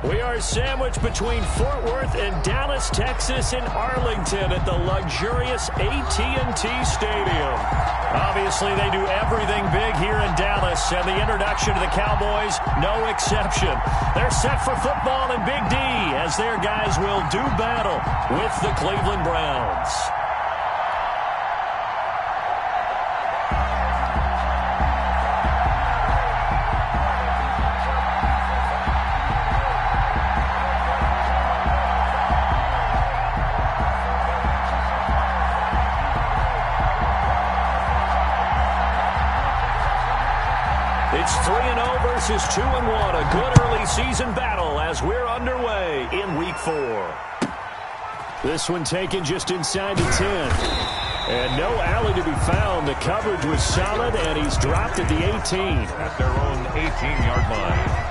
We are sandwiched between Fort Worth and Dallas, Texas, and Arlington at the luxurious AT&T Stadium. Obviously, they do everything big here in Dallas, and the introduction to the Cowboys, no exception. They're set for football in Big D as their guys will do battle with the Cleveland Browns. It's 3-0 versus 2-1. A good early season battle as we're underway in Week 4. This one taken just inside the 10. And no alley to be found. The coverage was solid, and he's dropped at the 18. At their own 18-yard line.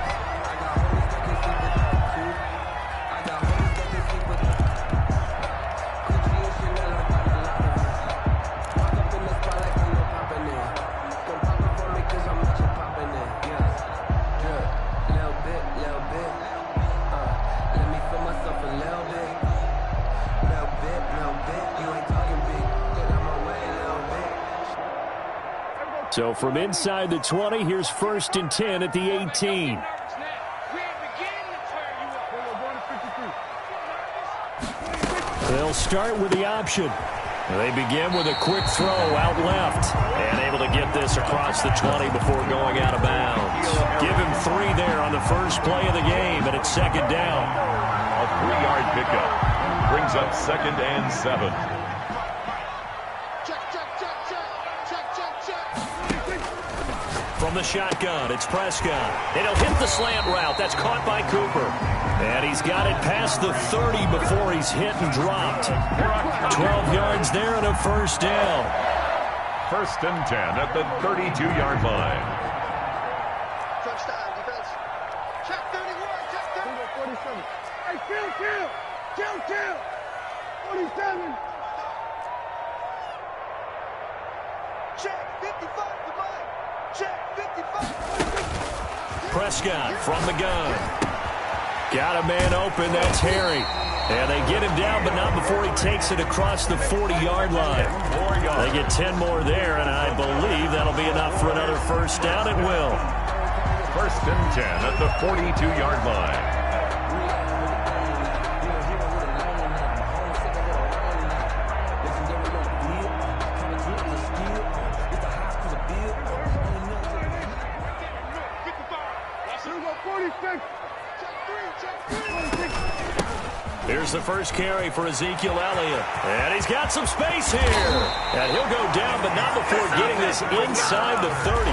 So from inside the 20, here's 1st and 10 at the 18. They'll start with the option. They begin with a quick throw out left. And able to get this across the 20 before going out of bounds. Give him 3 there on the first play of the game, and it's 2nd down. A 3-yard pickup brings up 2nd and 7. From the shotgun, it's Prescott. And he'll hit the slant route. That's caught by Cooper. And he's got it past the 30 before he's hit and dropped. 12 yards there and a 1st down. 1st and 10 at the 32-yard line. Touchdown, defense. Check 31, check 47. Hey, kill. 47. Check 55, goodbye. Check 55. Prescott from the gun. Got a man open. That's Harry. And they get him down, but not before he takes it across the 40-yard line. They get 10 more there, and I believe that'll be enough for another 1st down. It will. 1st and 10 at the 42-yard line. Here's the first carry for Ezekiel Elliott. And he's got some space here. And he'll go down, but not before getting this inside the 30.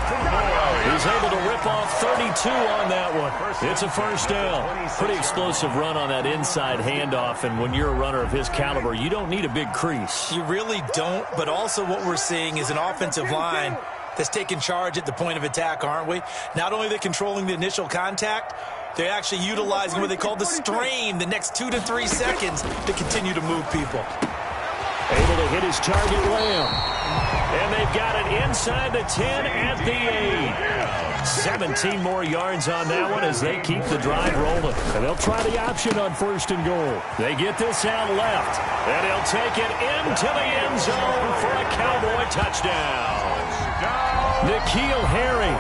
He's able to rip off 32 on that one. It's a 1st down. Pretty explosive run on that inside handoff. And when you're a runner of his caliber, you don't need a big crease. You really don't, but also what we're seeing is an offensive line that's taking charge at the point of attack, aren't we? Not only are they controlling the initial contact, they're actually utilizing what they call the strain the next 2 to 3 seconds to continue to move people. Able to hit his target, Lamb. And they've got it inside the 10 at the 8. 17 more yards on that one as they keep the drive rolling. And they'll try the option on 1st and goal. They get this out left. And he'll take it into the end zone for a Cowboy touchdown. N'Keal Harry,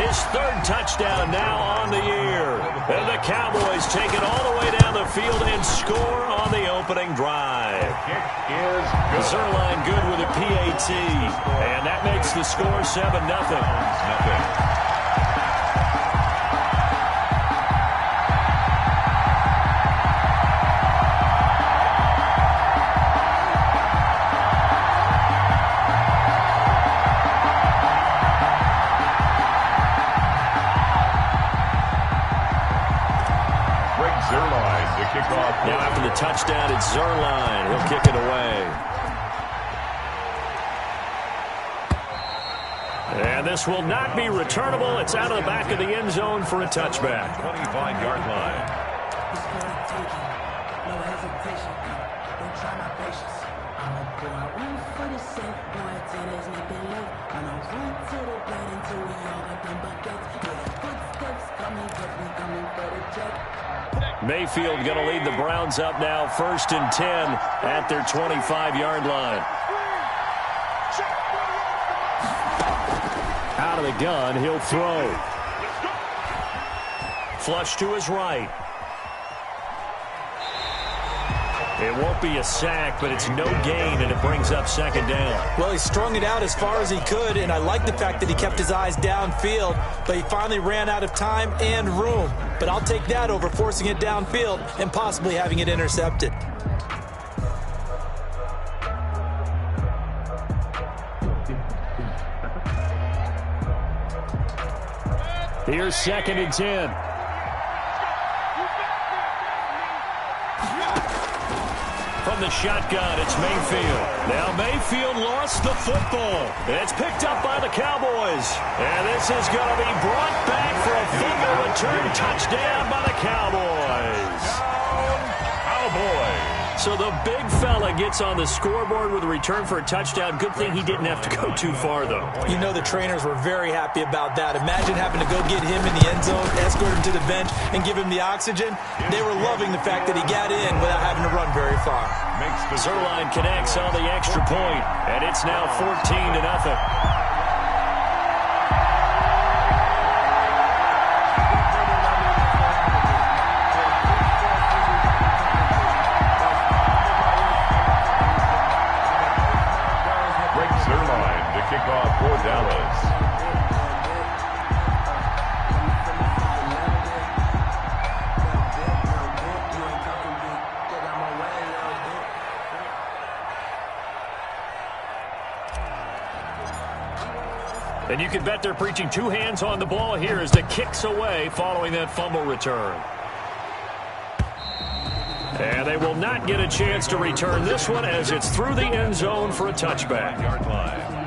his 3rd touchdown now on the year. And the Cowboys take it all the way down the field and score on the opening drive. Zerline good with a PAT. And that makes the score 7-0. Now after the touchdown, it's Zerline. He'll kick it away. And this will not be returnable. It's out of the back of the end zone for a touchback. 25-yard line. No hesitation. Don't try my patience. I'm a boy. Mayfield going to lead the Browns up now, 1st and 10 at their 25-yard line. Out of the gun, he'll throw. Flush to his right. It won't be a sack, but it's no gain, and it brings up 2nd down. Well, he strung it out as far as he could, and I like the fact that he kept his eyes downfield, but he finally ran out of time and room. But I'll take that over forcing it downfield and possibly having it intercepted. Here's 2nd and 10. From the shotgun, it's Mayfield. Now Mayfield lost the football. It's picked up by the Cowboys. And this is going to be brought back for a fumble return touchdown by the Cowboys. Cowboys. So the big fella gets on the scoreboard with a return for a touchdown. Good thing he didn't have to go too far, though. You know the trainers were very happy about that. Imagine having to go get him in the end zone, escort him to the bench, and give him the oxygen. They were loving the fact that he got in without having to run very far. Zerline connects on the extra point, and it's now 14-0. Kickoff for Dallas. And you can bet they're preaching 2 hands on the ball here as the kick's away following that fumble return. And they will not get a chance to return this one as it's through the end zone for a touchback. Yard line.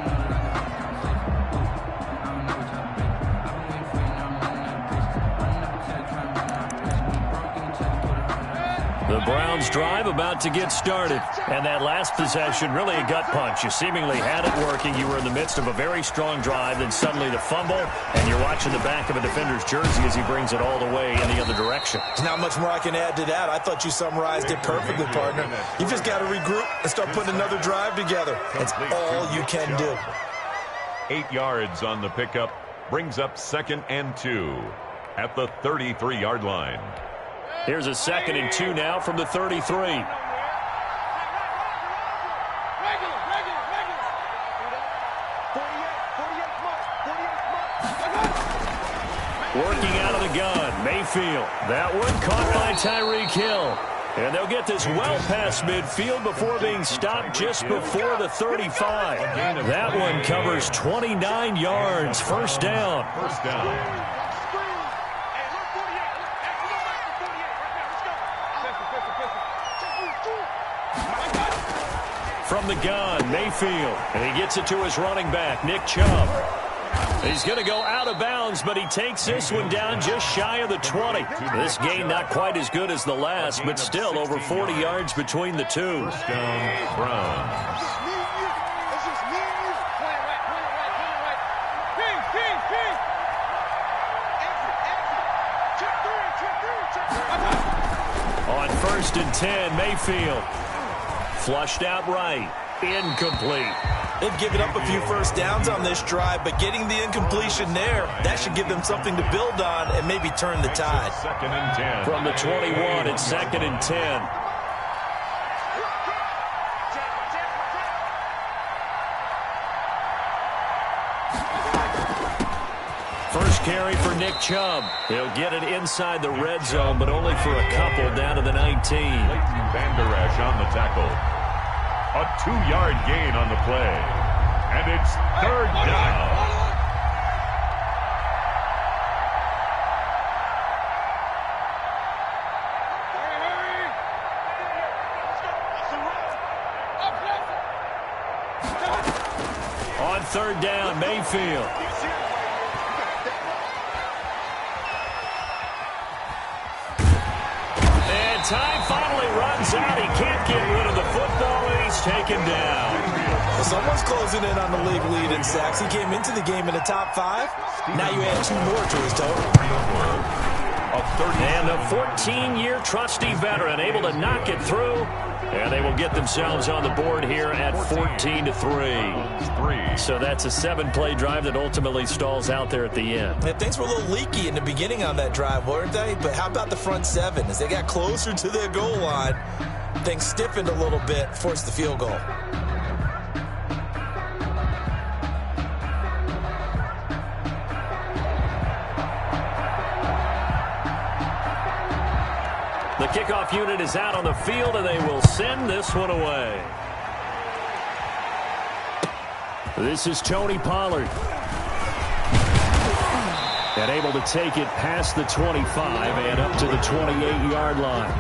The Browns drive about to get started. And that last possession, really a gut punch. You seemingly had it working. You were in the midst of a very strong drive. Then suddenly the fumble. And you're watching the back of a defender's jersey as he brings it all the way in the other direction. There's not much more I can add to that. I thought you summarized it perfectly, partner. You just got to regroup and start putting another drive together. That's all you can do. 8 yards on the pickup. Brings up 2nd and 2 at the 33-yard line. Here's a 2nd and 2 now from the 33. Working out of the gun, Mayfield. That one caught by Tyreek Hill. And they'll get this well past midfield before being stopped just before the 35. That one covers 29 yards. First down. First down. From the gun, Mayfield. And he gets it to his running back, Nick Chubb. He's going to go out of bounds, but he takes this one down just shy of the 20. This gain not quite as good as the last, but still over 40 yards between the two. First down, Browns. On 1st and 10, Mayfield. Flushed out right. Incomplete. They've given up a few first downs on this drive, but getting the incompletion there, that should give them something to build on and maybe turn the tide. 2nd and 10. From the 21, it's 2nd and 10. First carry for Nick Chubb. He'll get it inside the red zone, but only for a couple down to the 19. Van Der Esch on the tackle. A 2-yard gain on the play. And it's 3rd down. On 3rd down, Mayfield. Time finally runs out. He can't get rid of the football, and he's taken down. Well, someone's closing in on the league lead in sacks. He came into the game in the top 5. Now you add 2 more to his total. And the 14-year trusty veteran able to knock it through. And they will get themselves on the board here at 14-3. So that's a 7-play drive that ultimately stalls out there at the end. Yeah, things were a little leaky in the beginning on that drive, weren't they? But how about the front 7? As they got closer to their goal line, things stiffened a little bit, forced the field goal. The kickoff unit is out on the field, and they will send this one away. This is Tony Pollard. And able to take it past the 25 and up to the 28-yard line.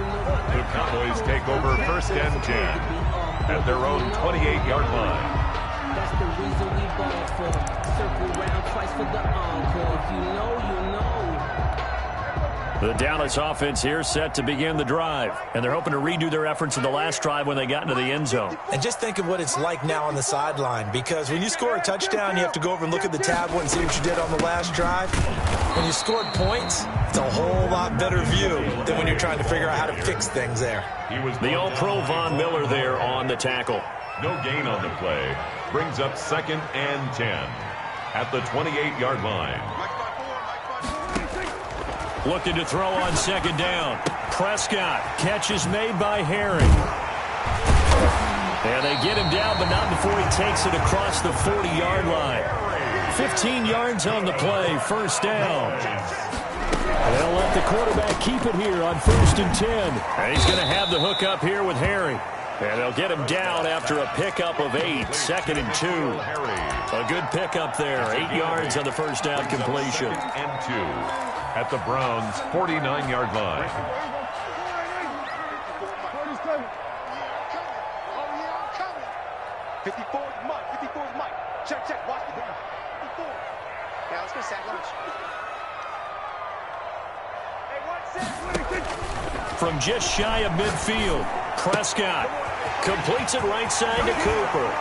The Cowboys take over 1st and 10 at their own 28-yard line. That's the reason we ball for. Circle round twice for the encore. If you know, you know. The Dallas offense here set to begin the drive. And they're hoping to redo their efforts in the last drive when they got into the end zone. And just think of what it's like now on the sideline, because when you score a touchdown, you have to go over and look at the tablet and see what you did on the last drive. When you scored points, it's a whole lot better view than when you're trying to figure out how to fix things there. The All-Pro Von Miller there on the tackle. No gain on the play. Brings up 2nd and 10 at the 28-yard line. Looking to throw on 2nd down. Prescott. Catch is made by Harry. And they get him down, but not before he takes it across the 40-yard line. 15 yards on the play. 1st down. They'll let the quarterback keep it here on 1st and 10. And he's going to have the hook up here with Harry. And they'll get him down after a pickup of 8. 2nd and 2. A good pickup there. 8 yards on the 1st down completion. 2nd and 2 at the Browns' 49-yard line. 54 is Mike. 54 is Mike. Check, check. Watch the down. 54. Now let's go sack lunch. Hey, 1 set. From just shy of midfield, Prescott completes it right side to Cooper.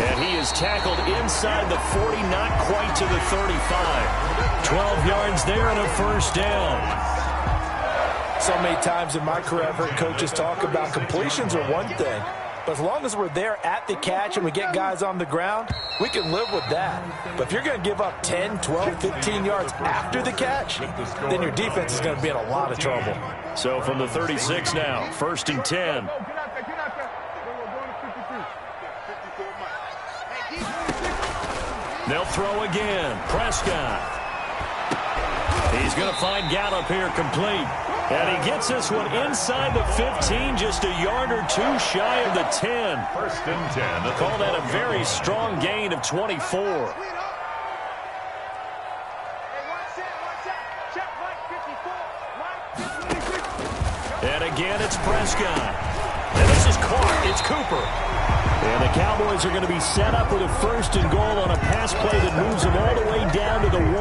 And he is tackled inside the 40, not quite to the 35. 12 yards there and a 1st down. So many times in my career, I've heard coaches talk about completions are one thing. But as long as we're there at the catch and we get guys on the ground, we can live with that. But if you're going to give up 10, 12, 15 yards after the catch, then your defense is going to be in a lot of trouble. So from the 36 now, 1st and 10. They'll throw again. Prescott. He's going to find Gallup here complete. And he gets this one inside the 15, just a yard or 2 shy of the 10. 1st and 10. Call that a very strong gain of 24. And again, it's Prescott. And this is caught. It's Cooper. And the Cowboys are going to be set up with a 1st and goal on a pass play that moves them all the way down to the 1.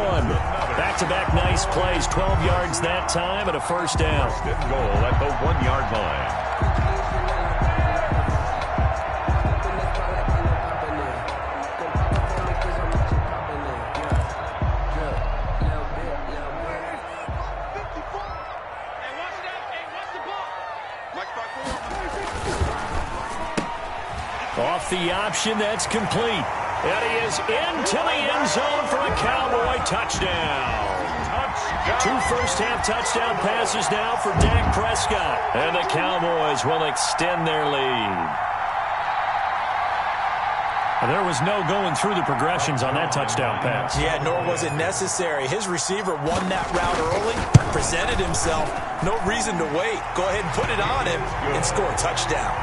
Back-to-back nice plays, 12 yards that time and a 1st down. 1st and goal at the 1-yard line. Off the option, that's complete. And he is into the end zone for a Cowboy touchdown. 2 first-half touchdown passes now for Dak Prescott. And the Cowboys will extend their lead. And there was no going through the progressions on that touchdown pass. Yeah, nor was it necessary. His receiver won that route early, presented himself. No reason to wait. Go ahead and put it on him and score a touchdown.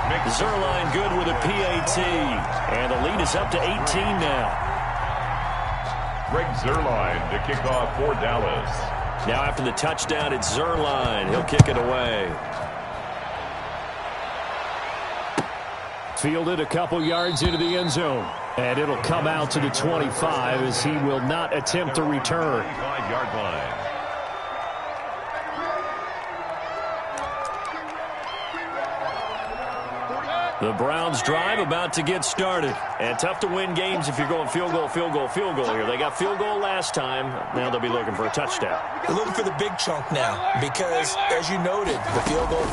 Zerline good with a PAT. And the lead is up to 18 now. Greg Zerline to kick off for Dallas. Now after the touchdown, it's Zerline. He'll kick it away. Fielded a couple yards into the end zone. And it'll come out to the 25 as he will not attempt to return. 5-yard line. The Browns drive about to get started. And tough to win games if you're going field goal, field goal, field goal here. They got field goal last time. Now they'll be looking for a touchdown. They're looking for the big chunk now because, as you noted, the field goal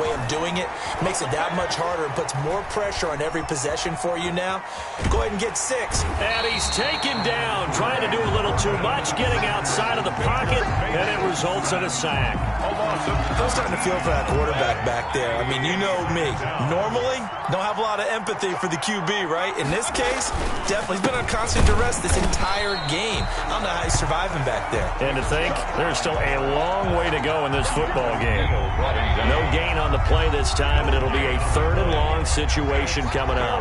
way of doing it makes it that much harder and puts more pressure on every possession for you now. Go ahead and get 6. And he's taken down, trying to do a little too much, getting outside of the pocket, and it results in a sack. I'm starting to feel for that quarterback back there. I mean, you know me. Normally, don't have a lot of empathy for the QB, right? In this case, definitely. He's been on constant duress this entire game. I don't know how he's surviving back there. And to think, there's still a long way to go in this football game. No gain on the play this time, and it'll be a 3rd and long situation coming up.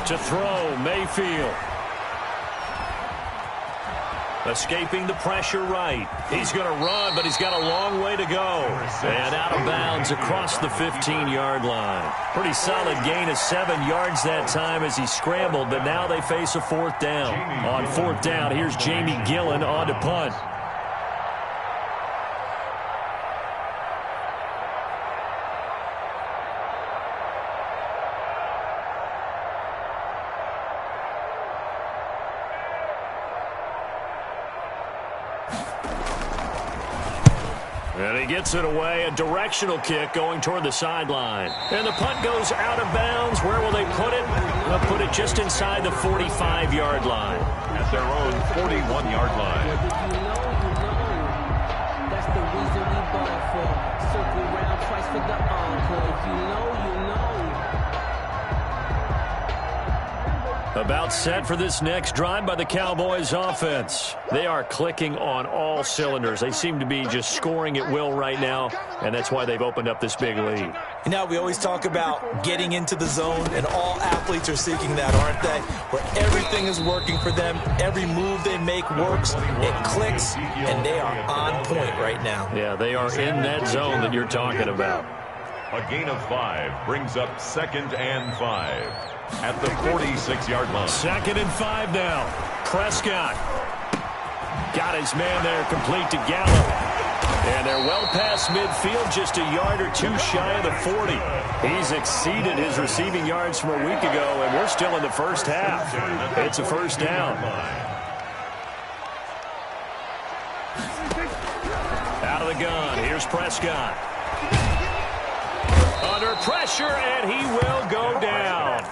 To throw, Mayfield. Escaping the pressure right. He's going to run, but he's got a long way to go. And out of bounds across the 15-yard line. Pretty solid gain of 7 yards that time as he scrambled, but now they face a 4th down. On 4th down, here's Jamie Gillen on to punt. And he gets it away, a directional kick going toward the sideline. And the punt goes out of bounds. Where will they put it? They'll put it just inside the 45-yard line. At their own 41-yard line. That's the reason we ball for. Circle round twice for the encore. If you know, you know. About set for this next drive by the Cowboys offense. They are clicking on all cylinders. They seem to be just scoring at will right now, and that's why they've opened up this big lead. You know, we always talk about getting into the zone, and all athletes are seeking that, aren't they? Where everything is working for them, every move they make works, it clicks, and they are on point right now. Yeah, they are in that zone that you're talking about. A gain of 5 brings up 2nd and 5 at the 46-yard line. 2nd and 5 now. Prescott got his man there, complete to Gallup. And they're well past midfield, just a yard or two shy of the 40. He's exceeded his receiving yards from a week ago, and we're still in the first half. It's a 1st down. Out of the gun, here's Prescott. Under pressure, and he will go down.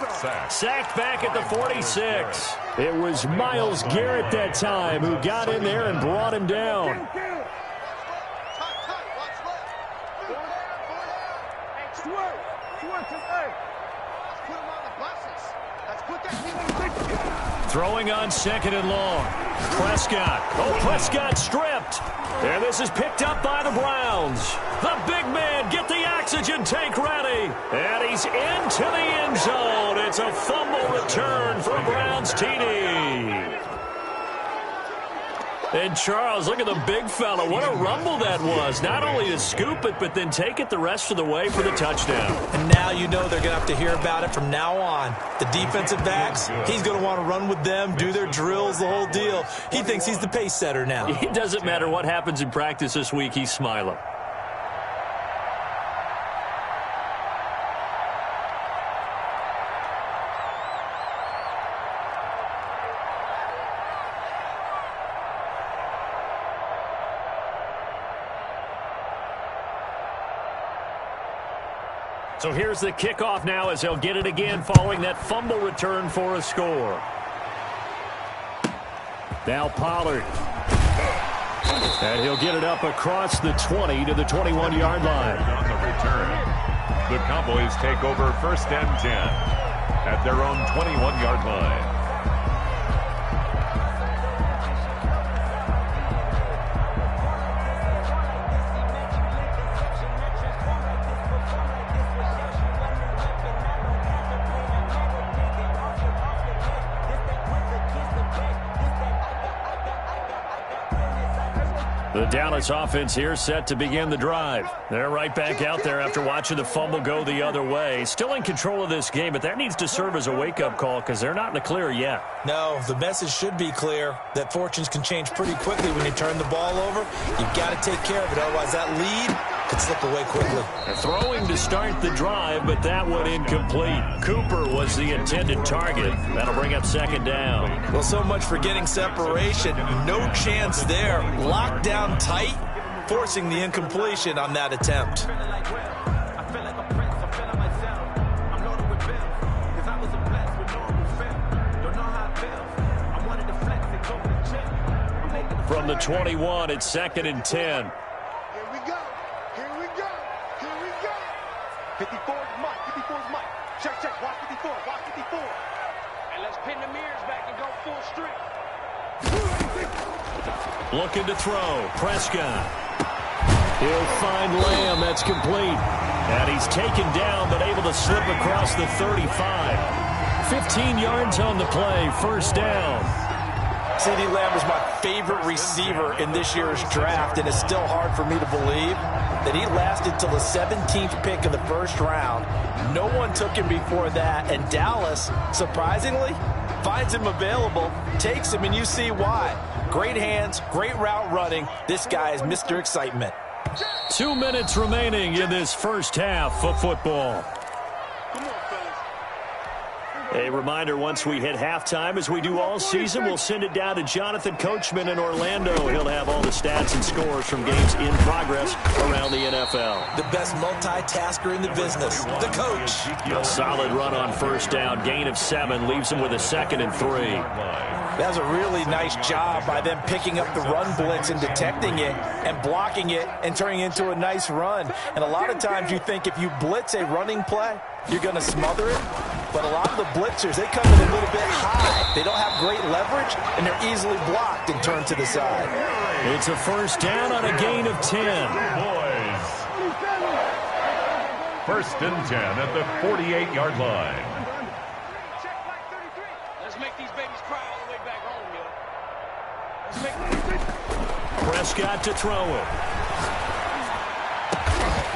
Sacked back at the 46. It was Myles Garrett that time who got in there and brought him down. Throwing on 2nd and long. Prescott. Oh, Prescott stripped. And this is picked up by the Browns. The big man, get the oxygen tank ready. And he's into the end zone. It's a fumble return for a Browns TD. And Charles, look at the big fella. What a rumble that was. Not only to scoop it, but then take it the rest of the way for the touchdown. And now you know they're going to have to hear about it from now on. The defensive backs, he's going to want to run with them, do their drills, the whole deal. He thinks he's the pace setter now. It doesn't matter what happens in practice this week, he's smiling. So here's the kickoff now as they'll get it again following that fumble return for a score. Now Pollard. And he'll get it up across the 20 to the 21-yard line. On the return, the Cowboys take over 1st and 10 at their own 21-yard line. The Dallas offense here set to begin the drive. They're right back out there after watching the fumble go the other way. Still in control of this game, but that needs to serve as a wake-up call because they're not in the clear yet. No, the message should be clear that fortunes can change pretty quickly when you turn the ball over. You've got to take care of it, otherwise that lead could slip away quickly. They're throwing to start the drive, but that one incomplete. Cooper was the intended target. That'll bring up second down. Well, so much for getting separation. No chance there. Locked down tight, forcing the incompletion on that attempt. From the 21, it's 2nd and 10. 54 is Mike. 54 is Mike. Check, check. Watch 54. Watch 54. And let's pin the mirrors back and go full strength. Looking to throw. Prescott. He'll find Lamb. That's complete. And he's taken down, but able to slip across the 35. 15 yards on the play. First down. CeeDee Lamb was my favorite receiver in this year's draft, and it's still hard for me to believe that he lasted till the 17th pick of the first round. No one took him before that, and Dallas, surprisingly, finds him available, takes him, and you see why. Great hands, great route running. This guy is Mr. Excitement. 2 minutes remaining in this first half of football. A reminder, once we hit halftime, as we do all season, we'll send it down to Jonathan Coachman in Orlando. He'll have all the stats and scores from games in progress around the NFL. The best multitasker in the business, the coach. A solid run on first down, gain of 7, leaves him with a 2nd and 3. That was a really nice job by them picking up the run blitz and detecting it and blocking it and turning it into a nice run. And a lot of times you think if you blitz a running play, you're going to smother it. But a lot of the blitzers, they come in a little bit high. They don't have great leverage, and they're easily blocked and turned to the side. It's a first down on a gain of 10. Boys. 1st and 10 at the 48-yard line. Let's make these babies cry all the way back home, yo. Prescott to throw it.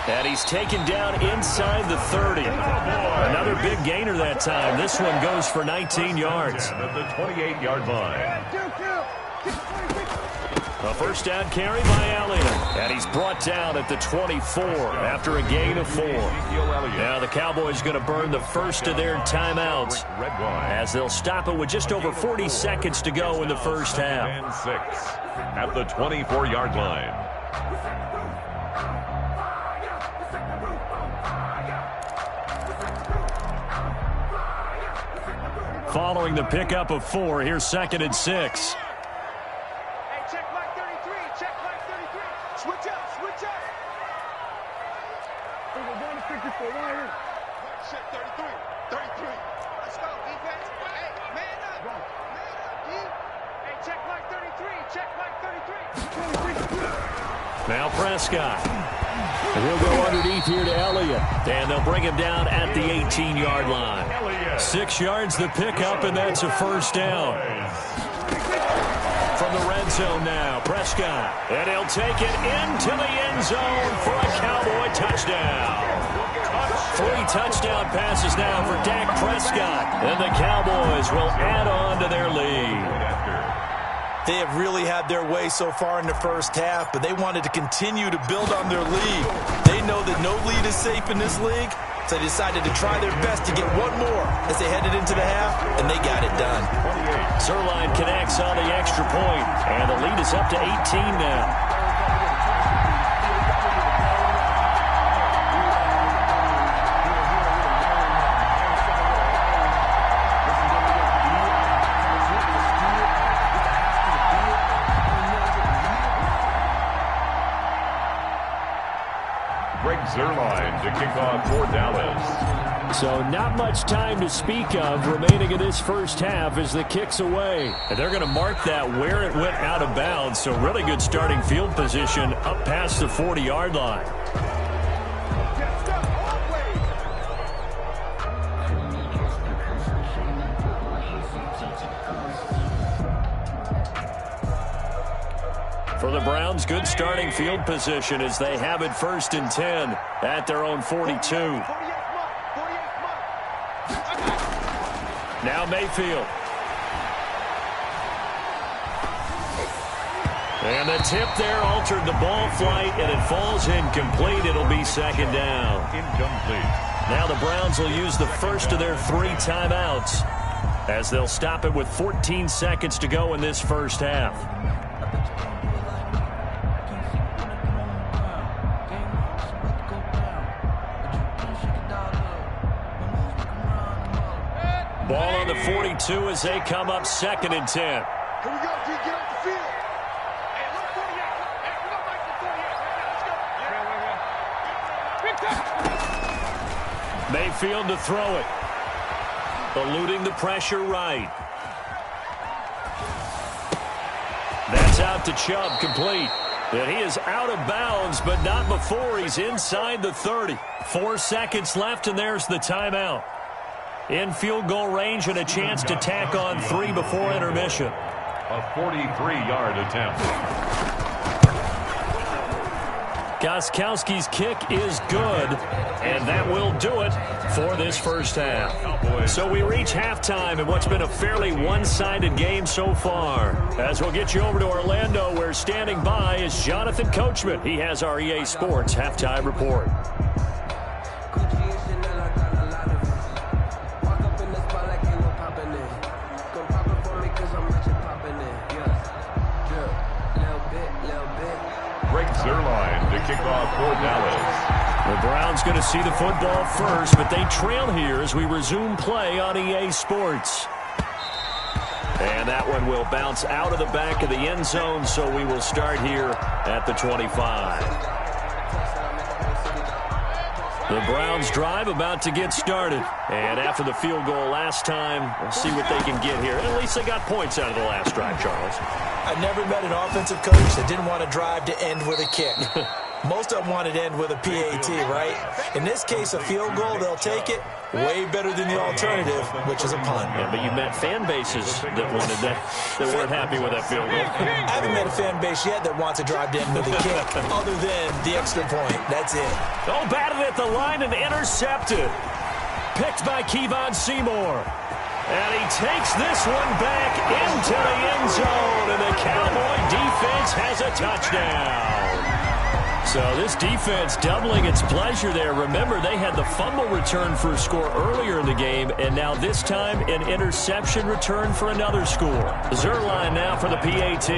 And he's taken down inside the 30. Another big gainer that time. This one goes for 19 yards. At the 28-yard line. A first down carry by Elliott. And he's brought down at the 24 after a gain of 4. Now the Cowboys going to burn the first of their timeouts as they'll stop it with just over 40 seconds to go in the first half. And 6 at the 24-yard line. Following the pickup of 4, here's 2nd and 6. Hey, check Mike 33. Check Mike 33. Switch up. Switch up. We're going to 54. Right here. Check 33. 33. Let's go, defense. Hey, man up. Man up, D. Hey, check Mike 33. Check Mike 33. Now Prescott. And he'll go underneath here to Elliott. And they'll bring him down at the 18-yard line. 6 yards the pickup, and that's a first down. From the red zone now, Prescott. And he'll take it into the end zone for a Cowboy touchdown. 3 touchdown passes now for Dak Prescott. And the Cowboys will add on to their lead. They have really had their way so far in the first half, but they wanted to continue to build on their lead. They know that no lead is safe in this league, so they decided to try their best to get one more as they headed into the half, and they got it done. Zerline connects on the extra point, and the lead is up to 18 now. Zerline to kick off for Dallas. So not much time to speak of remaining in this first half as the kick's away. And they're going to mark that where it went out of bounds. So really good starting field position up past the 40-yard line. For the Browns, good starting field position as they have it 1st and 10 at their own 42. Now Mayfield. And the tip there altered the ball flight, and it falls incomplete. It'll be 2nd down. Incomplete. Now the Browns will use the first of their 3 timeouts as they'll stop it with 14 seconds to go in this first half. Ball on the 42 as they come up 2nd and 10. Here we go, G. Get off the field. Hey, look, 48. Hey, we got Mike for 48. Let's go. Mayfield to throw it. Eluding the pressure right. That's out to Chubb, complete. And he is out of bounds, but not before he's inside the 30. 4 seconds left, and there's the timeout. In field goal range and a chance to tack on 3 before intermission. A 43-yard attempt. Gostkowski's kick is good, and that will do it for this first half. So we reach halftime in what's been a fairly one-sided game so far. As we'll get you over to Orlando, where standing by is Jonathan Coachman. He has our EA Sports halftime report. Kick off for Dallas. The Browns going to see the football first, but they trail here as we resume play on EA Sports. And that one will bounce out of the back of the end zone, so we will start here at the 25. The Browns drive about to get started. And after the field goal last time, we'll see what they can get here. At least they got points out of the last drive, Charles. I never met an offensive coach that didn't want to drive to end with a kick. Most of them wanted to end with a PAT, right? In this case, a field goal, they'll take it. Way better than the alternative, which is a punt. Yeah, but you met fan bases that wanted that weren't happy with that field goal. I haven't met a fan base yet that wants to drive to end with a kick, other than the extra point. That's it. Oh, batted at the line and intercepted. Picked by Kevon Seymour. And he takes this one back into the end zone, and the Cowboy defense has a touchdown. So this defense doubling its pleasure there. Remember, they had the fumble return for a score earlier in the game, and now this time an interception return for another score. Zerline now for the PAT.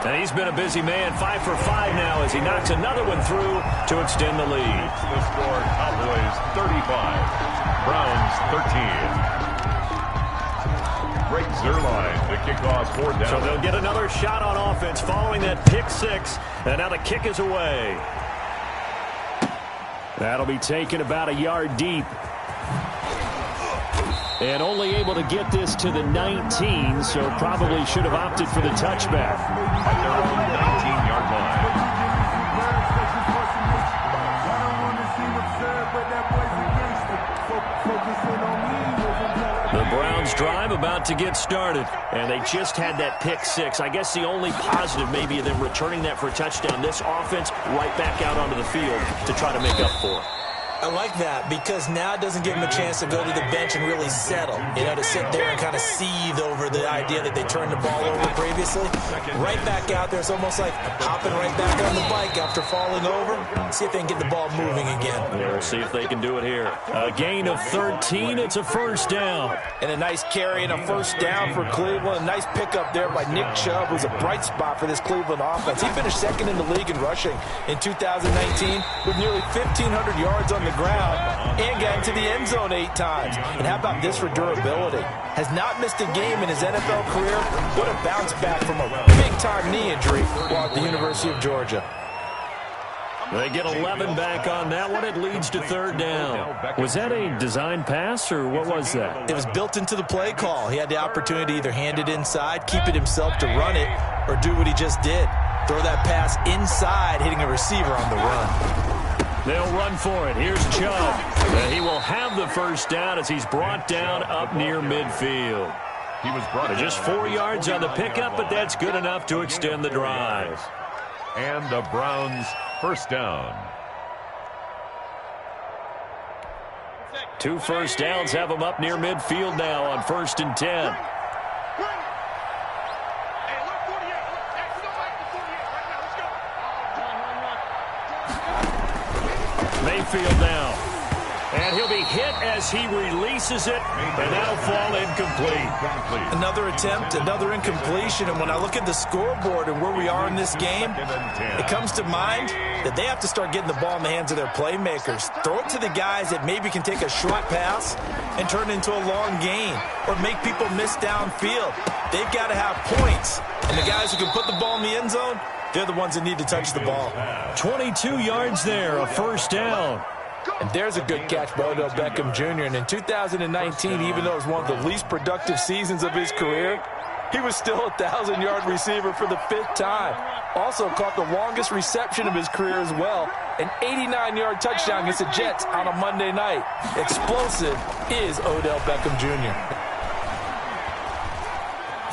And he's been a busy man, 5 for 5 now as he knocks another one through to extend the lead. The score, Cowboys 35, Browns 13. Greg Zerline, the kickoff for Dallas. So they'll get another shot on offense following that pick 6, and now the kick is away. That'll be taken about a yard deep. And only able to get this to the 19, so probably should have opted for the touchback. At their own 19-yard line. The Browns drive about to get started, and they just had that pick 6. I guess the only positive maybe of them returning that for a touchdown. This offense right back out onto the field to try to make up for it. I like that because now it doesn't give them a chance to go to the bench and really settle, to sit there and kind of seethe over the idea that they turned the ball over previously. Right back out there, it's almost like hopping right back on the bike after falling over. See if they can get the ball moving again. Yeah, we'll see if they can do it here. A gain of 13, it's a first down. And a nice carry and a first down for Cleveland. A nice pickup there by Nick Chubb, who's a bright spot for this Cleveland offense. He finished second in the league in rushing in 2019 with nearly 1,500 yards on the ground and got into the end zone 8 times. And how about this for durability? Has not missed a game in his NFL career. What a bounce back from a big-time knee injury while at the University of Georgia. They get 11 back on that one. It leads to third down. Was that a design pass, or what was that? It was built into the play call. He had the opportunity to either hand it inside, keep it himself to run it, or do what he just did. Throw that pass inside, hitting a receiver on the run. They'll run for it. Here's Chubb. And he will have the first down as he's brought down up near midfield. He was brought Just 4 yards on the pickup, but that's good enough to extend the drive. And the Browns first down. 2 first downs have them up near midfield now on 1st and 10. Mayfield now. And he'll be hit as he releases it, and that'll fall incomplete. Another attempt, another incompletion, and when I look at the scoreboard and where we are in this game, it comes to mind that they have to start getting the ball in the hands of their playmakers. Throw it to the guys that maybe can take a short pass and turn it into a long gain or make people miss downfield. They've got to have points, and the guys who can put the ball in the end zone, they're the ones that need to touch the ball. 22 yards there, a first down. And there's a good catch by Odell Beckham Jr. And in 2019, even though it was one of the least productive seasons of his career, he was still a 1,000-yard receiver for the 5th time. Also caught the longest reception of his career as well, an 89-yard touchdown against the Jets on a Monday night. Explosive is Odell Beckham Jr.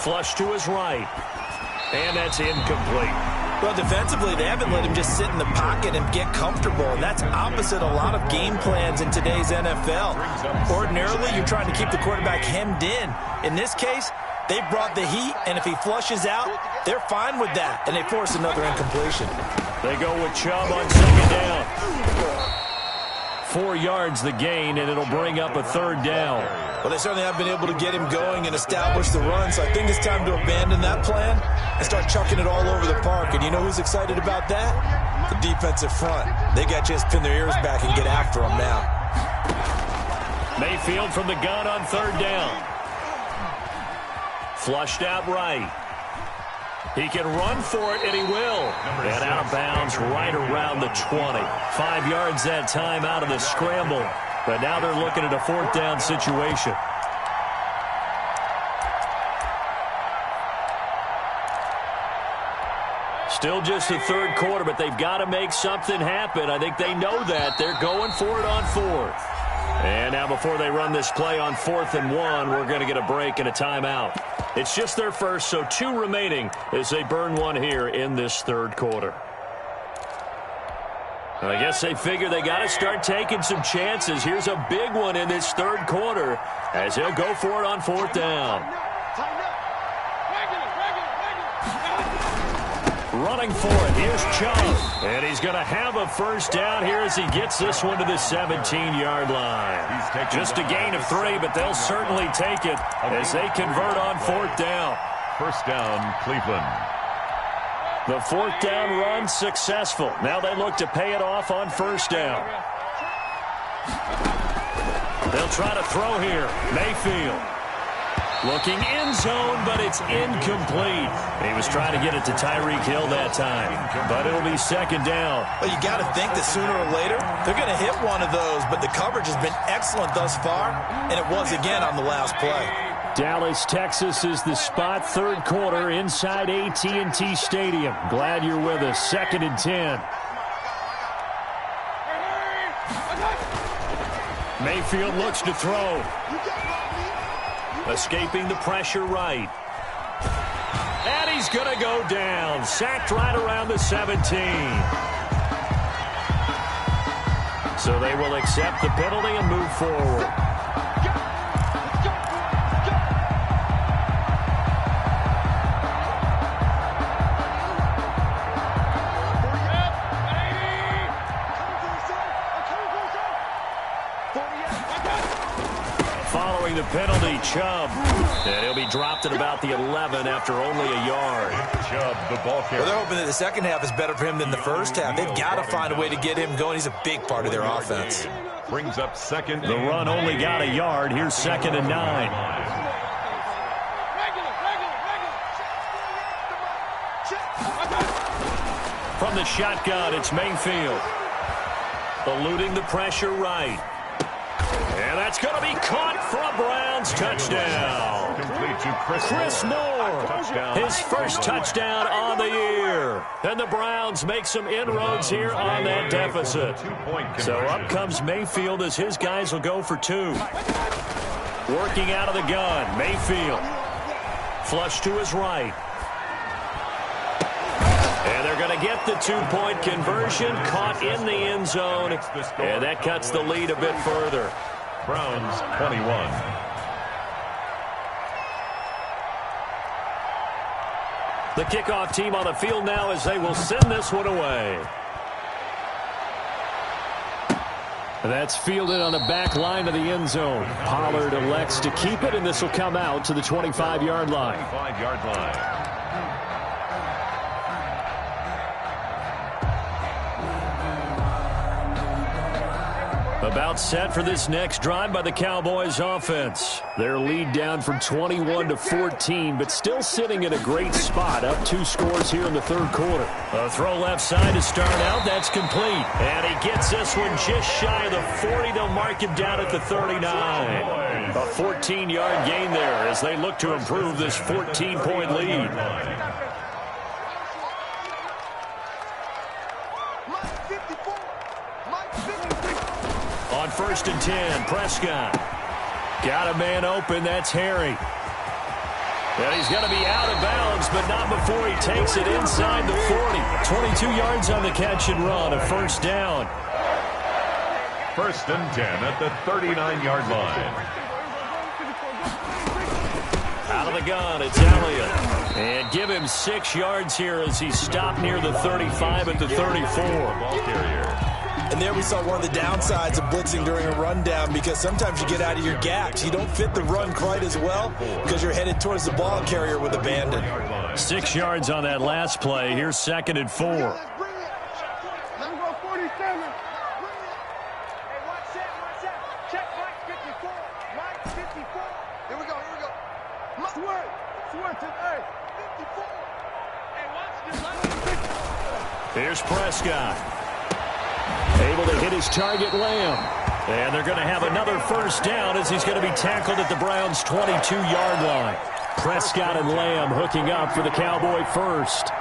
Flush to his right. And that's incomplete. Well, defensively, they haven't let him just sit in the pocket and get comfortable, and that's opposite a lot of game plans in today's NFL. Ordinarily, you're trying to keep the quarterback hemmed in. In this case, they brought the heat, and if he flushes out, they're fine with that, and they force another incompletion. They go with Chubb on 2nd down. 4 yards the gain, and it'll bring up a 3rd down. Well, they certainly have been able to get him going and establish the run, so I think it's time to abandon that plan and start chucking it all over the park. And you know who's excited about that? The defensive front. They got to just pin their ears back and get after him now. Mayfield from the gun on 3rd down. Flushed out right. He can run for it, and he will. And out of bounds right around the 20. 5 yards that time out of the scramble. But now they're looking at a 4th down situation. Still just the 3rd quarter, but they've got to make something happen. I think they know that. They're going for it on 4th. And now before they run this play on 4th and 1, we're going to get a break and a timeout. It's just their first, so 2 remaining as they burn one here in this 3rd quarter. I guess they figure they got to start taking some chances. Here's a big one in this 3rd quarter as he'll go for it on 4th down. Running for it. Here's Chubb. And he's going to have a first down here as he gets this one to the 17-yard line. Just a gain of 3, but they'll certainly take it as they convert on 4th down. First down, Cleveland. The 4th down run successful. Now they look to pay it off on 1st down. They'll try to throw here. Mayfield. Looking end zone, but it's incomplete. He was trying to get it to Tyreek Hill that time, but it'll be 2nd down. Well, you got to think that sooner or later they're going to hit one of those, but the coverage has been excellent thus far, and it was again on the last play. Dallas, Texas is the spot. 3rd quarter inside AT&T Stadium. Glad you're with us. 2nd and 10. Mayfield looks to throw. Escaping the pressure right. And he's going to go down. Sacked right around the 17. So they will accept the penalty and move forward. Following the penalty, Chubb. And he'll be dropped at about the 11 after only a yard. Chubb, the ball carrier. Well, they're hoping that the second half is better for him than the first half. They've got to find a way to get him going. He's a big part of their offense. Brings up 2nd. The run only got a yard. Here's 2nd and 9. From the shotgun, it's Mayfield. Eluding the pressure right. And that's going to be caught for a Browns touchdown. Complete to Chris Moore, his first touchdown on the year. And the Browns make some inroads here on that deficit. So up comes Mayfield as his guys will go for 2. Working out of the gun, Mayfield. Flush to his right. And they're going to get the two-point conversion, caught in the end zone, and that cuts the lead a bit further. Browns 21. The kickoff team on the field now as they will send this one away. That's fielded on the back line of the end zone. Pollard elects to keep it, and this will come out to the 25-yard line. 25-yard line. About set for this next drive by the Cowboys offense. Their lead down from 21 to 14, but still sitting in a great spot, up 2 scores here in the third quarter. A throw left side to start out. That's complete. And he gets this one just shy of the 40. They'll mark him down at the 39. A 14-yard gain there as they look to improve this 14-point lead. On 1st and 10, Prescott. Got a man open, that's Harry. And he's going to be out of bounds, but not before he takes it inside the 40. 22 yards on the catch and run, a first down. 1st and 10 at the 39-yard line. Out of the gun, it's Elliott. And give him 6 yards here as he's stopped near the 35 at the 34. Ball carrier. And there we saw one of the downsides of blitzing during a rundown, because sometimes you get out of your gaps. You don't fit the run quite as well because you're headed towards the ball carrier with abandon. 6 yards on that last play. Here's 2nd and 4. Let me go 47. Hey, watch that. Check Mike 54. Mike 54. Here we go. Swear to the 54. Hey, watch this. Here's Prescott. Able to hit his target, Lamb. And they're going to have another first down as he's going to be tackled at the Browns' 22-yard line. Prescott and Lamb hooking up for the Cowboy first.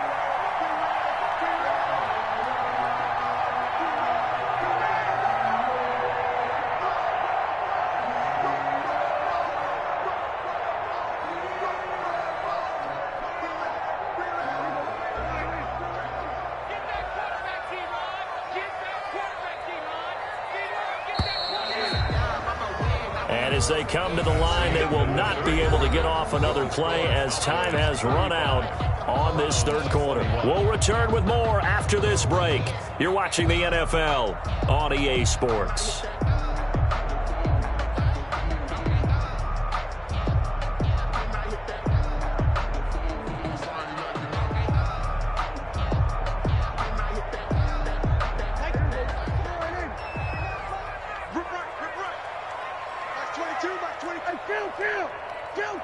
As they come to the line, they will not be able to get off another play as time has run out on this third quarter. We'll return with more after this break. You're watching the NFL on EA Sports.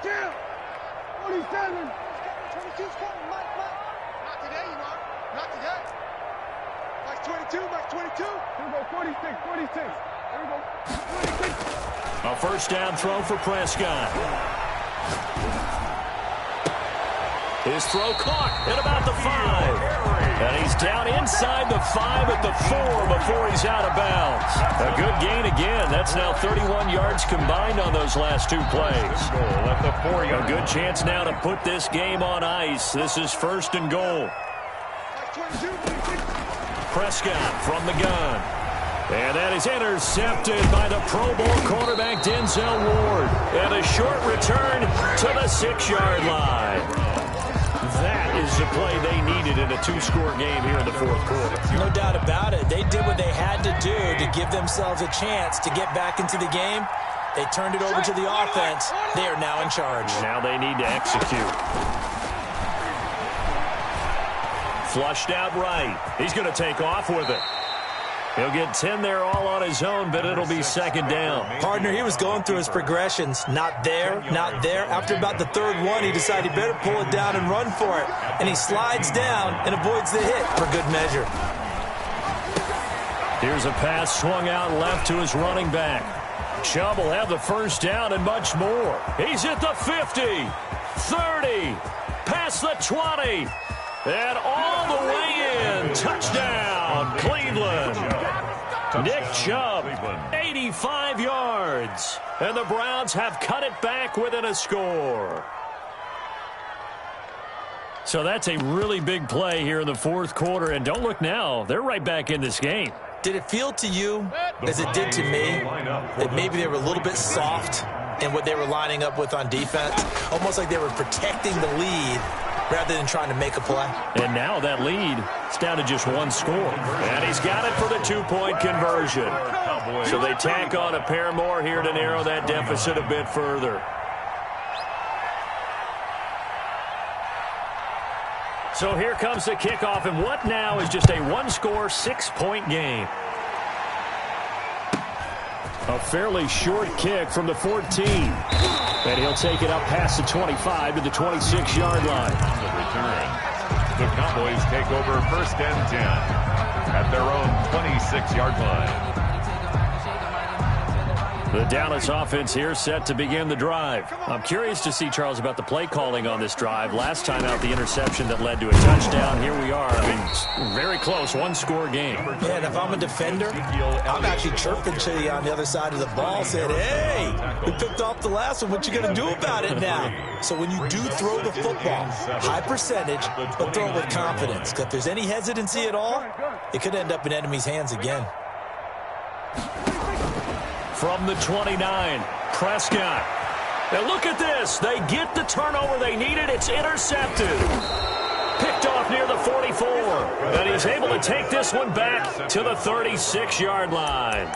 Kill. 47. 22's coming, Mike. Not today, you know. Not today. Mike's 22. Here we go, 46. Here we go, 46. A first down throw for Prescott. His throw caught at about the 5. And he's down inside the 5 at the 4 before he's out of bounds. A good gain again. That's now 31 yards combined on those last 2 plays. A good chance now to put this game on ice. This is 1st and goal. Prescott from the gun. And that is intercepted by the Pro Bowl cornerback Denzel Ward. And a short return to the 6-yard line. That is the play they needed in a 2-score game here in the 4th quarter. No doubt about it. They did what they had to do to give themselves a chance to get back into the game. They turned it over to the offense. They are now in charge. Now they need to execute. Flushed out right. He's going to take off with it. He'll get 10 there all on his own, but it'll be 2nd down. Partner, he was going through his progressions. Not there, not there. After about the 3rd one, he decided he better pull it down and run for it. And he slides down and avoids the hit for good measure. Here's a pass swung out left to his running back. Chubb will have the first down and much more. He's at the 50, 30, past the 20, and all the way in. Touchdown, Cleveland. Nick Chubb, 85 yards. And the Browns have cut it back within a score. So that's a really big play here in the fourth quarter. And don't look now, they're right back in this game. Did it feel to you, as it did to me, that maybe they were a little bit soft in what they were lining up with on defense? Almost like they were protecting the lead rather than trying to make a play. And now that lead is down to just one score. And he's got it for the two-point conversion. So they tack on a pair more here to narrow that deficit a bit further. So here comes the kickoff, and what now is just a one-score, 6-point game. A fairly short kick from the 14. And he'll take it up past the 25 to the 26-yard line. On the return, the Cowboys take over 1st and 10 at their own 26-yard line. The Dallas offense here set to begin the drive. I'm curious to see, Charles, about the play calling on this drive. Last time out, the interception that led to a touchdown. Here we are. I mean, very close, one-score game. Yeah, and if I'm a defender, I'm actually chirping to you on the other side of the ball, saying, hey, we picked off the last one. What you going to do about it now? So when you do throw the football, high percentage, but throw it with confidence. Because if there's any hesitancy at all, it could end up in enemy's hands again. From the 29, Prescott. And look at this. They get the turnover they needed. It's intercepted. Picked off near the 44. And he's able to take this one back to the 36-yard line.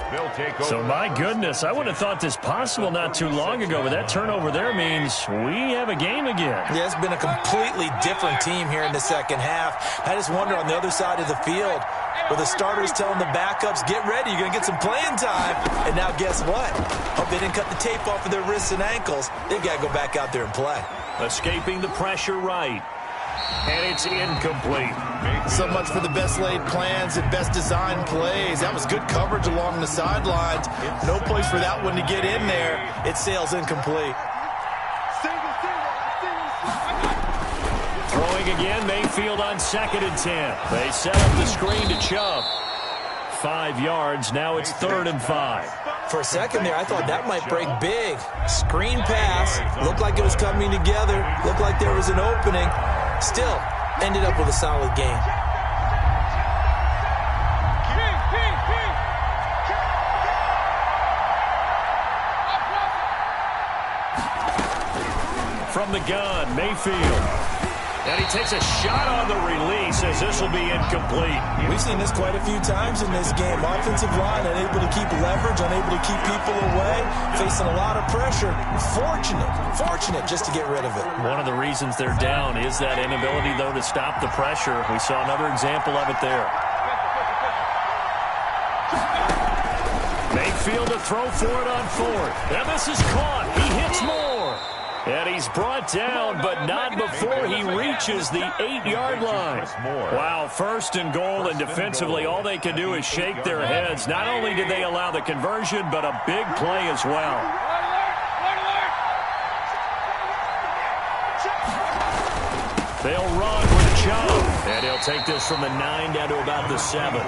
So, my goodness, I would have thought this possible not too long ago, but that turnover there means we have a game again. Yeah, it's been a completely different team here in the second half. I just wonder on the other side of the field, where the starters telling the backups, get ready, you're going to get some playing time. And now guess what? Hope they didn't cut the tape off of their wrists and ankles. They've got to go back out there and play. Escaping the pressure right. And it's incomplete. So much for the best laid plans and best designed plays. That was good coverage along the sidelines. No place for that one to get in there. It sails incomplete. Throwing again, Mayfield on 2nd and 10. They set up the screen to Chubb. 5 yards, now it's 3rd and 5. For a second there, I thought that might break big. Screen pass, looked like it was coming together, looked like there was an opening. Still, ended up with a solid game. From the gun, Mayfield. And he takes a shot on the release as this will be incomplete. We've seen this quite a few times in this game. Offensive line unable to keep leverage, unable to keep people away, facing a lot of pressure. Fortunate just to get rid of it. One of the reasons they're down is that inability, though, to stop the pressure. We saw another example of it there. Mayfield to throw for it on 4th. And this is caught. He hits more. And he's brought down, but not before he reaches the 8-yard line. Wow, 1st and goal, and defensively all they can do is shake their heads. Not only did they allow the conversion, but a big play as well. They'll run with Chubb. And he'll take this from the 9 down to about the 7.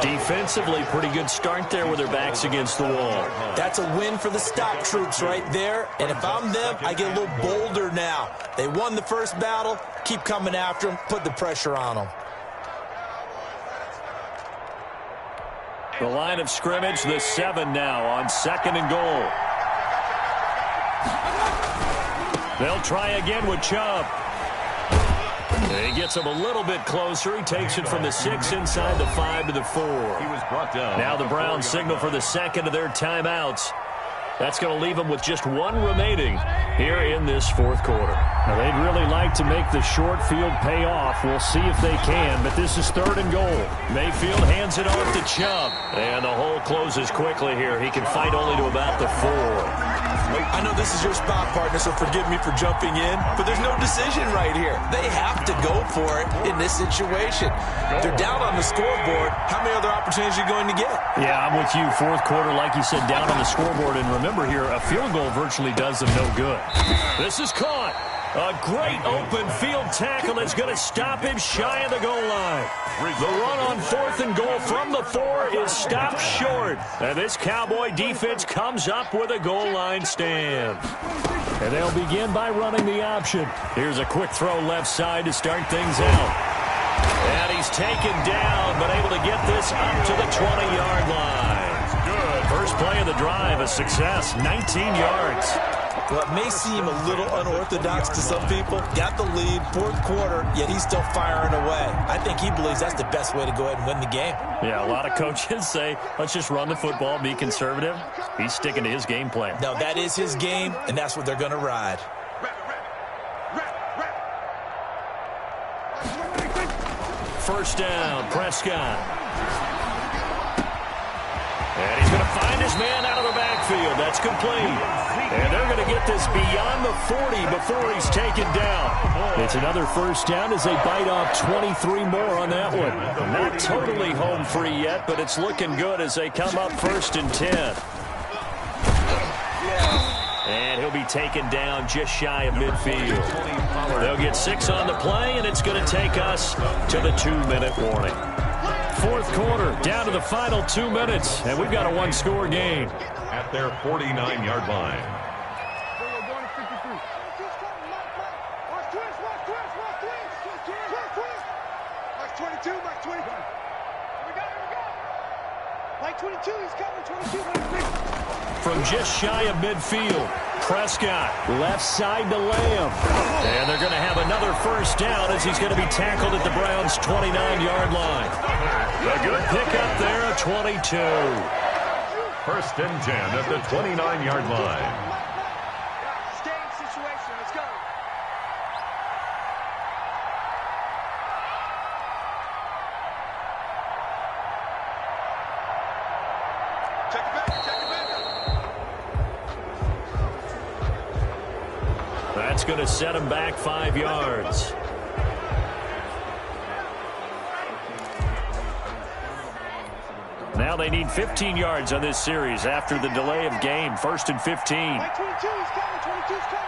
Defensively, pretty good start there with their backs against the wall. That's a win for the stop troops right there. And if I'm them, I get a little bolder now. They won the first battle. Keep coming after them. Put the pressure on them. The line of scrimmage, the 7 now on 2nd and goal. They'll try again with Chubb. He gets him a little bit closer. He takes it from the 6 inside the 5 to the 4. He was brought down. Now the Browns signal for the 2nd of their timeouts. That's going to leave them with just 1 remaining here in this 4th quarter. Now they'd really like to make the short field pay off. We'll see if they can, but this is 3rd and goal. Mayfield hands it off to Chubb. And the hole closes quickly here. He can fight only to about the 4. I know this is your spot, partner, so forgive me for jumping in, but there's no decision right here. They have to go for it in this situation. They're down on the scoreboard. How many other opportunities are you going to get? Yeah, I'm with you. 4th quarter, like you said, down on the scoreboard. And remember here, a field goal virtually does them no good. This is caught. A great open field tackle is going to stop him shy of the goal line. The run on 4th and goal from the 4 is stopped short. And this Cowboy defense comes up with a goal line stand. And they'll begin by running the option. Here's a quick throw left side to start things out. And he's taken down, but able to get this up to the 20-yard line. Good. First play of the drive, a success, 19 yards. Well, it may seem a little unorthodox to some people. Got the lead, 4th quarter, yet he's still firing away. I think he believes that's the best way to go ahead and win the game. Yeah, a lot of coaches say, let's just run the football, be conservative. He's sticking to his game plan. No, that is his game, and that's what they're going to ride. First down, Prescott. And he's going to find his man out of the backfield. That's complete. And they're going to get this beyond the 40 before he's taken down. It's another first down as they bite off 23 more on that one. Not totally home free yet, but it's looking good as they come up 1st and 10. And he'll be taken down just shy of midfield. They'll get 6 on the play, and it's going to take us to the 2-minute warning. 4th quarter, down to the final 2 minutes, and we've got a 1-score game. At their 49-yard line. From just shy of midfield, Prescott left side to Lamb. And they're going to have another first down as he's going to be tackled at the Browns' 29-yard line. A good pickup there, a 22. 1st and 10 at the 29-yard line. That's going to set him back 5 yards. Now they need 15 yards on this series after the delay of game. 1st and 15. 22 is coming. 22 is coming.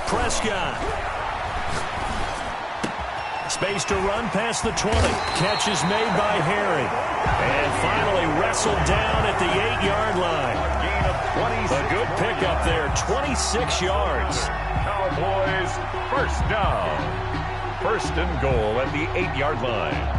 Prescott. Space to run past the 20. Catch is made by Harry. And finally wrestled down at the 8-yard line. A good pickup there, 26 yards. Cowboys first down. 1st and goal at the 8-yard line.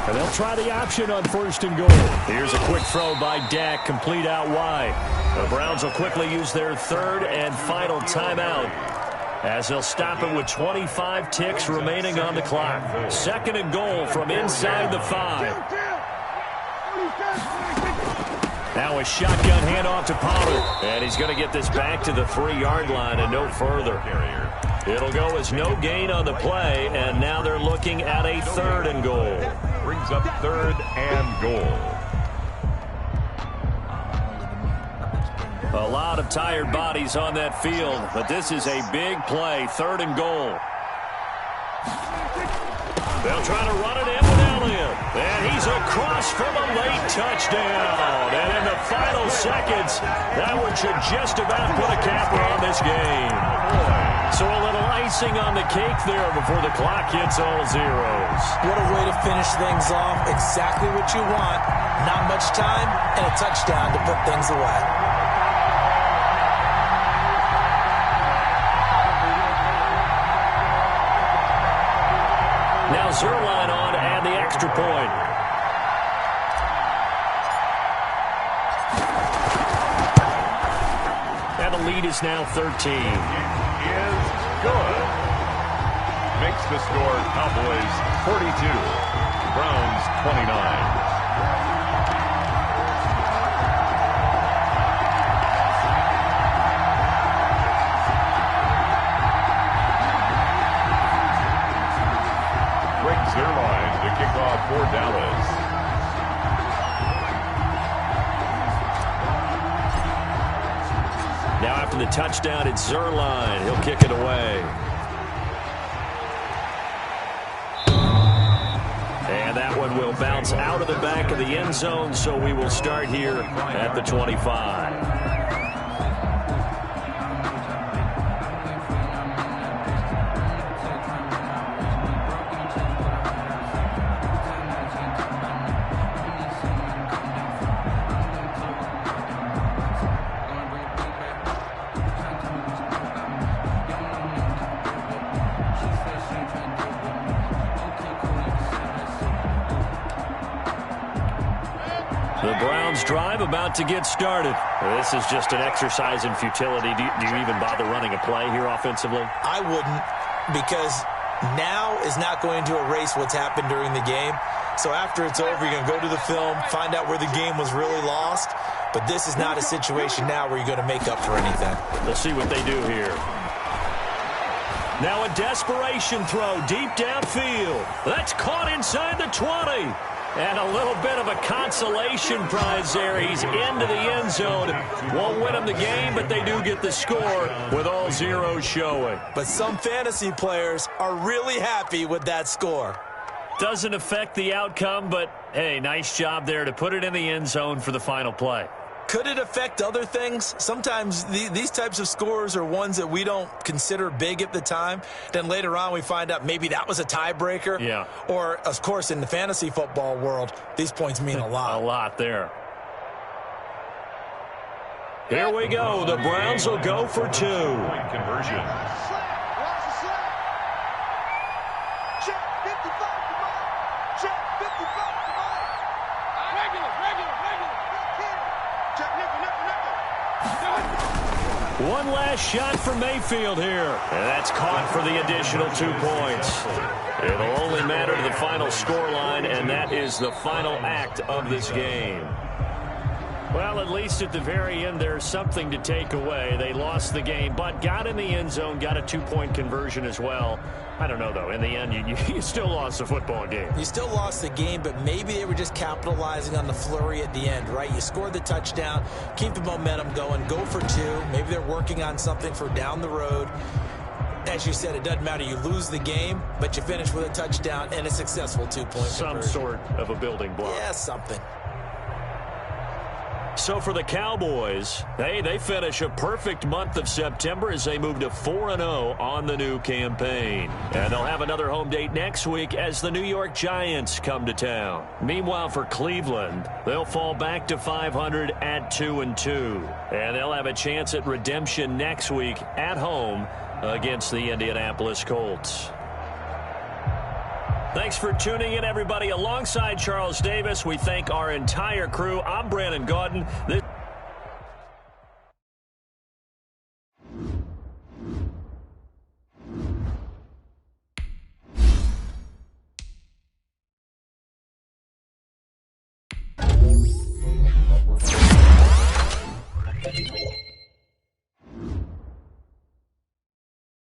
And they'll try the option on 1st and goal. Here's a quick throw by Dak, complete out wide. The Browns will quickly use their 3rd and final timeout as they'll stop it with 25 ticks remaining on the clock. 2nd and goal from inside the 5. Now a shotgun handoff to Pollard. And he's going to get this back to the 3-yard line and no further. It'll go as no gain on the play, and now they're looking at a 3rd and goal. Brings up 3rd and goal. A lot of tired bodies on that field, but this is a big play, 3rd and goal. They'll try to run it in with Elliott. And he's across from a late touchdown. And in the final seconds, that one should just about put a capper on this game. So a little icing on the cake there before the clock hits all zeros. What a way to finish things off. Exactly what you want. Not much time and a touchdown to put things away. Now Zerline on and the extra point. And and the lead is now 13. Is good. Makes the score Cowboys 42, Browns 29. Zerline to kick off for Dallas. Now after the touchdown, it's Zerline. He'll kick it away. And that one will bounce out of the back of the end zone, so we will start here at the 25. The Browns drive about to get started. This is just an exercise in futility. Do you even bother running a play here offensively? I wouldn't, because now is not going to erase what's happened during the game. So after it's over, you're going to go to the film, find out where the game was really lost. But this is not a situation now where you're going to make up for anything. Let's see what they do here. Now a desperation throw deep downfield. That's caught inside the 20. And a little bit of a consolation prize there. He's into the end zone. Won't win them the game, but they do get the score with all zeros showing. But some fantasy players are really happy with that score. Doesn't affect the outcome, but, hey, nice job there to put it in the end zone for the final play. Could it affect other things? Sometimes these types of scores are ones that we don't consider big at the time. Then later on we find out maybe that was a tiebreaker. Yeah. Or, of course, in the fantasy football world, these points mean a lot. A lot there. Here we go. The Browns will go for 2. Point conversion. One last shot for Mayfield here. And that's caught for the additional 2 points. It'll only matter to the final scoreline, and that is the final act of this game. Well, at least at the very end, there's something to take away. They lost the game, but got in the end zone, got a 2-point conversion as well. I don't know, though. In the end, you still lost the football game. You still lost the game, but maybe they were just capitalizing on the flurry at the end, right? You scored the touchdown, keep the momentum going, go for 2. Maybe they're working on something for down the road. As you said, it doesn't matter. You lose the game, but you finish with a touchdown and a successful 2-point conversion. Some sort of a building block. Yeah, something. So for the Cowboys, they finish a perfect month of September as they move to 4-0 on the new campaign. And they'll have another home date next week as the New York Giants come to town. Meanwhile, for Cleveland, they'll fall back to 500 at 2-2. And they'll have a chance at redemption next week at home against the Indianapolis Colts. Thanks for tuning in, everybody. Alongside Charles Davis, we thank our entire crew. I'm Brandon Gaudin.